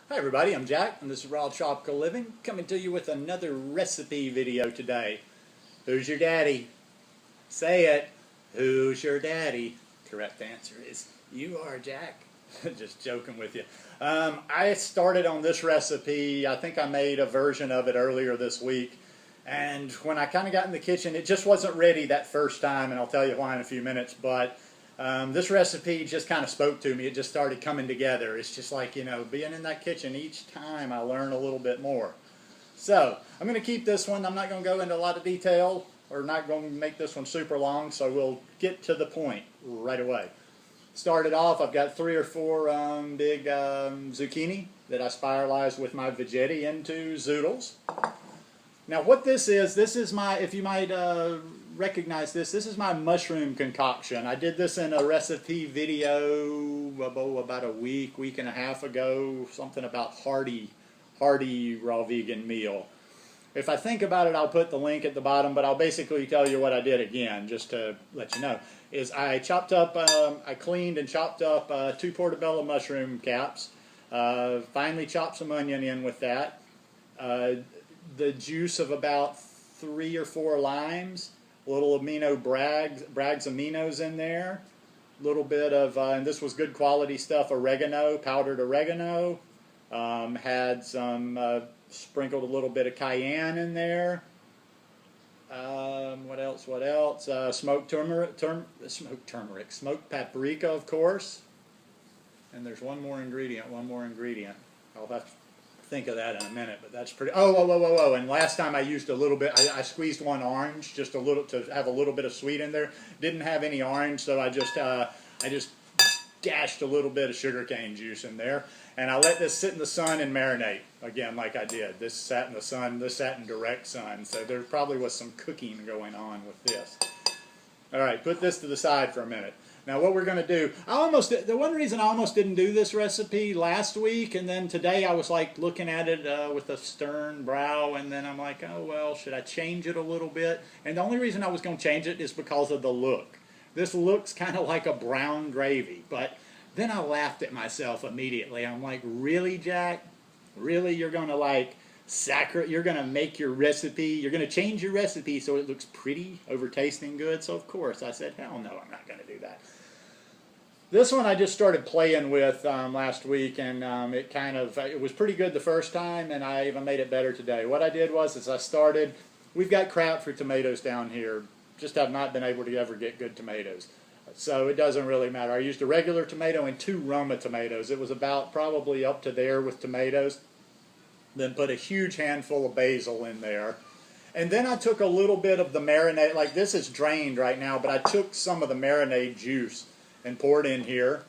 Hi everybody, I'm Jack, and this is Raw Tropical Living, coming to you with another recipe video today. Who's your daddy? Say it. Who's your daddy? Correct answer is, you are, Jack. Just joking with you. I started on this recipe, I think I made a version of it earlier this week, and when I kind of got in the kitchen, it just wasn't ready that first time, and I'll tell you why in a few minutes, but this recipe just kind of spoke to me. It just started coming together. It's just like, being in that kitchen, each time I learn a little bit more. So, I'm going to keep this one. I'm not going to go into a lot of detail, or not going to make this one super long, so we'll get to the point right away. Started off, I've got 3 or 4 big zucchini that I spiralized with my veggetti into zoodles. Now what this is my, if you might recognize this is my mushroom concoction. I did this in a recipe video about a week and a half ago, something about hearty raw vegan meal. If I think about it, I'll put the link at the bottom, but I'll basically tell you what I did again, just to let you know. Is I chopped up, I cleaned and chopped up 2 portobello mushroom caps, finely chopped some onion in with that, the juice of about 3 or 4 limes, a little Bragg's Aminos in there, a little bit of, and this was good quality stuff, oregano, powdered oregano, had some, sprinkled a little bit of cayenne in there, what else, smoked paprika, of course, and there's one more ingredient, I'll have to think of that in a minute, but that's pretty. Oh, and last time I used a little bit, I squeezed 1 orange, just a little, to have a little bit of sweet in there. Didn't have any orange, so I just dashed a little bit of sugarcane juice in there, and I let this sit in the sun and marinate, again, like I did. This sat in the sun, this sat in direct sun, so there probably was some cooking going on with this. Alright, put this to the side for a minute. Now what we're going to do, the one reason I almost didn't do this recipe last week, and then today I was like looking at it with a stern brow, and then I'm like, oh well, should I change it a little bit? And the only reason I was going to change it is because of the look. This looks kind of like a brown gravy, but then I laughed at myself immediately. I'm like, really, Jack? Really? You're going to you're going to make your recipe, you're going to change your recipe so it looks pretty over tasting good? So of course I said, hell no, I'm not going to do that. This one I just started playing with last week, and it was pretty good the first time, and I even made it better today. What I did was, we've got crap for tomatoes down here, just have not been able to ever get good tomatoes. So it doesn't really matter. I used a regular tomato and 2 Roma tomatoes. It was about probably up to there with tomatoes. Then put a huge handful of basil in there. And then I took a little bit of the marinade, like this is drained right now, but I took some of the marinade juice and poured in here.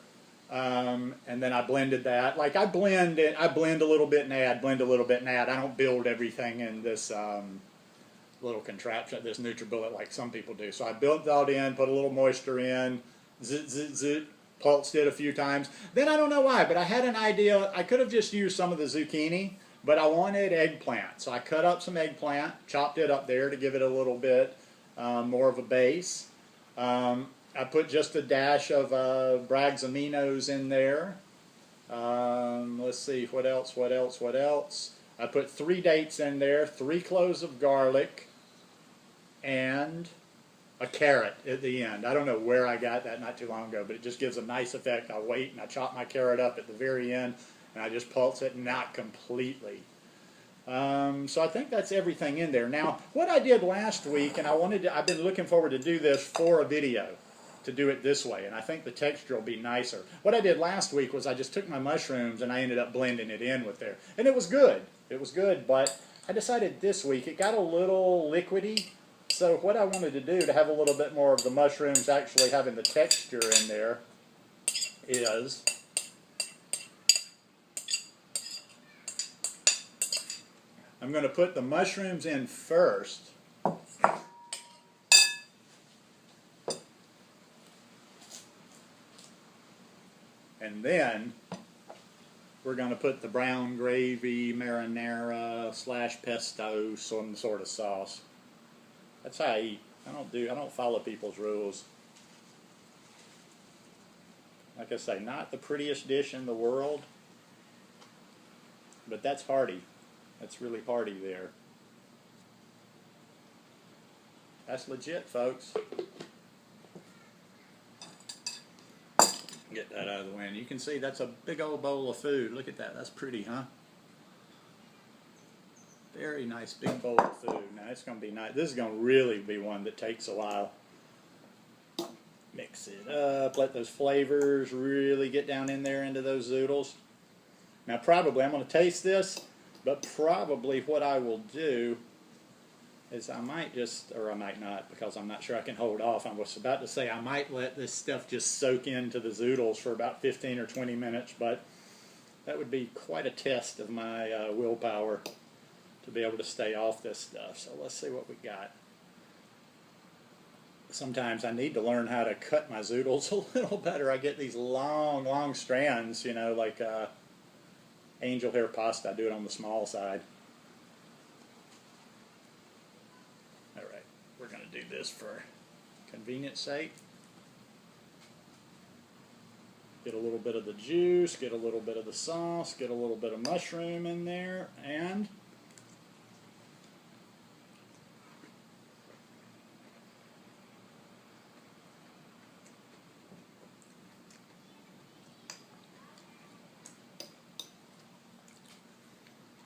And then I blended that. Like I blend a little bit and add, blend a little bit and add. I don't build everything in this little contraption, this NutriBullet, like some people do. So I built that in, put a little moisture in, pulsed it a few times. Then I don't know why, but I had an idea. I could have just used some of the zucchini, but I wanted eggplant. So I cut up some eggplant, chopped it up there to give it a little bit more of a base. I put just a dash of Bragg's Aminos in there. Let's see, what else? I put 3 dates in there, 3 cloves of garlic, and a carrot at the end. I don't know where I got that not too long ago, but it just gives a nice effect. I wait and I chop my carrot up at the very end, and I just pulse it, not completely. So I think that's everything in there. Now, what I did last week, and I've been looking forward to do this for a video, to do it this way, and I think the texture will be nicer. What I did last week was I just took my mushrooms and I ended up blending it in with there. And it was good. It was good, but I decided this week it got a little liquidy. So what I wanted to do to have a little bit more of the mushrooms actually having the texture in there is I'm going to put the mushrooms in first. And then we're going to put the brown gravy, marinara / pesto, some sort of sauce. That's how I eat. I don't follow people's rules. Like I say, not the prettiest dish in the world, but that's hearty. That's really hearty there. That's legit, folks. Get that out of the way. And you can see that's a big old bowl of food. Look at that. That's pretty, huh? Very nice big bowl of food. Now it's going to be nice. This is going to really be one that takes a while. Mix it up. Let those flavors really get down in there into those zoodles. Now probably, I'm going to taste this, but probably what I will do is I might just, or I might not, because I'm not sure I can hold off. I was about to say I might let this stuff just soak into the zoodles for about 15 or 20 minutes, but that would be quite a test of my willpower to be able to stay off this stuff. So let's see what we got. Sometimes I need to learn how to cut my zoodles a little better. I get these long strands, you know, like angel hair pasta. I do it on the small side. All right, we're going to do this for convenience sake. Get a little bit of the juice, get a little bit of the sauce, get a little bit of mushroom in there, and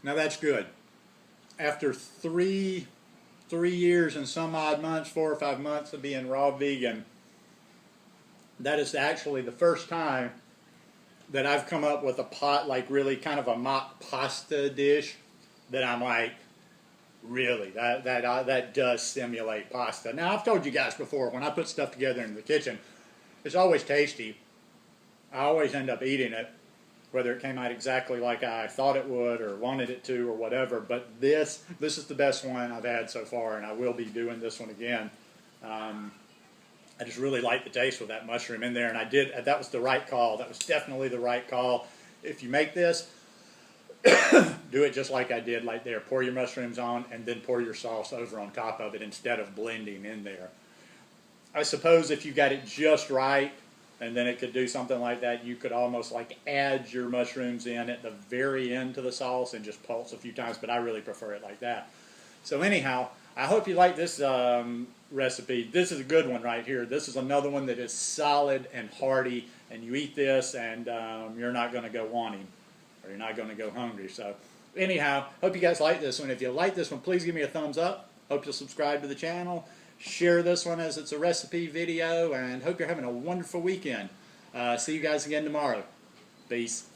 now that's good. After three years and some odd months, 4 or 5 months of being raw vegan, that is actually the first time that I've come up with a pot, like really kind of a mock pasta dish that I'm like, really, that does simulate pasta. Now I've told you guys before, when I put stuff together in the kitchen, it's always tasty. I always end up eating it, whether it came out exactly like I thought it would or wanted it to or whatever. But this is the best one I've had so far, and I will be doing this one again. I just really like the taste with that mushroom in there, and that was the right call. That was definitely the right call. If you make this, do it just like I did right there. Pour your mushrooms on and then pour your sauce over on top of it instead of blending in there. I suppose if you got it just right, and then it could do something like that, you could almost like add your mushrooms in at the very end to the sauce and just pulse a few times, but I really prefer it like that. So anyhow, I hope you like this recipe. This is a good one right here. This is another one that is solid and hearty, and you eat this and you're not going to go wanting, or you're not going to go hungry. So anyhow, hope you guys like this one. If you like this one, please give me a thumbs up. Hope you'll subscribe to the channel. Share this one as it's a recipe video, and hope you're having a wonderful weekend. See you guys again tomorrow. Peace.